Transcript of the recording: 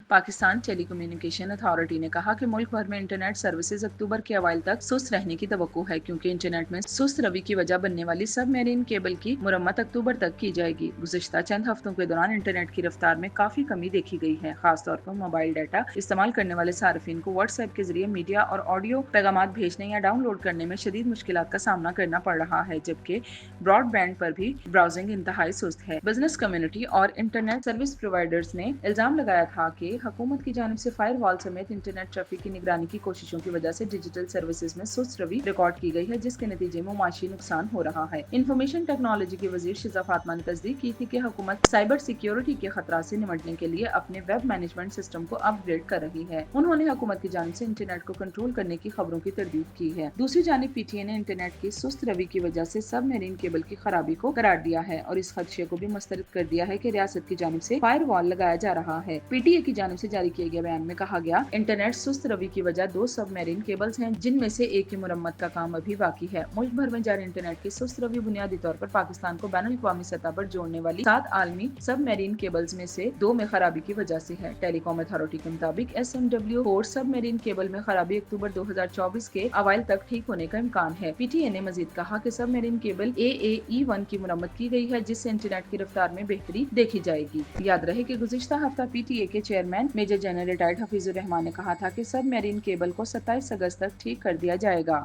پاکستان ٹیلی communication authority نے کہا کہ ملک بھر میں انٹرنیٹ سروسز اکتوبر کے اوائل تک سست رہنے کی توقع ہے، کیونکہ انٹرنیٹ میں سست روی کی وجہ بننے والی سب میرین کیبل کی مرمت اکتوبر تک کی جائے گی۔ گزشتہ چند ہفتوں کے دوران انٹرنیٹ کی رفتار میں کافی کمی دیکھی گئی ہے، خاص طور پر موبائل ڈیٹا استعمال کرنے والے صارفین کو واٹس ایپ کے ذریعے میڈیا اور آڈیو پیغامات بھیجنے یا ڈاؤن لوڈ کرنے میں شدید مشکلات کا سامنا کرنا پڑ رہا ہے، جبکہ براڈ بینڈ پر بھی براؤزنگ انتہائی سست ہے۔ بزنس کمیونٹی اور انٹرنیٹ سروس پرووائیڈرز نے الزام لگایا تھا کہ حکومت کی جانب سے فائر وال سمیت انٹرنیٹ ٹریفک کی نگرانی کی کوششوں کی وجہ سے ڈیجیٹل سروسز میں سست روی ریکارڈ کی گئی ہے، جس کے نتیجے میں معاشی نقصان ہو رہا ہے۔ انفارمیشن ٹیکنالوجی کی وزیر شیزا فاطمہ نے تصدیق کی تھی کہ حکومت سائبر سیکیورٹی کے خطرات سے نمٹنے کے لیے اپنے ویب مینجمنٹ سسٹم کو اپ گریڈ کر رہی ہے۔ انہوں نے حکومت کی جانب سے انٹرنیٹ کو کنٹرول کرنے کی خبروں کی تردید کی ہے۔ دوسری جانب پی ٹی اے نے انٹرنیٹ کی سست روی کی وجہ سے سب میرین کیبل کی خرابی کو قرار دیا ہے اور اس خدشے کو بھی مسترد کر دیا ہے کہ ریاست کی جانب سے فائر وال لگایا جا رہا ہے۔ پی ٹی اے کی جانب سے جاری کیے گئے بیان میں کہا گیا، انٹرنیٹ سست روی کی وجہ 2 سب میرین کیبلز ہیں، جن میں سے ایک کی مرمت کا کام ابھی باقی ہے۔ ملک بھر میں جاری انٹرنیٹ کی سست روی بنیادی طور پر پاکستان کو بین الاقوامی سطح پر جوڑنے والی 7 عالمی سب میرین کیبلز میں سے 2 میں خرابی کی وجہ سے ہے۔ ٹیلی کام اتھارٹی کے مطابق SMW4 سب میرین کیبل میں خرابی اکتوبر 2024 کے اوائل تک ٹھیک ہونے کا امکان ہے۔ پی ٹی اے نے مزید کہا کہ سب میرین کیبل AAE1 کی مرمت کی گئی ہے، جس سے انٹرنیٹ کی رفتار میں بہتری دیکھی جائے گی۔ یاد رہے کہ گزشتہ ہفتہ پی ٹی اے کے chairman major general retired Hafeez ur Rahman نے کہا تھا کہ سب میرین کیبل کو 27 اگست تک ٹھیک کر دیا جائے گا۔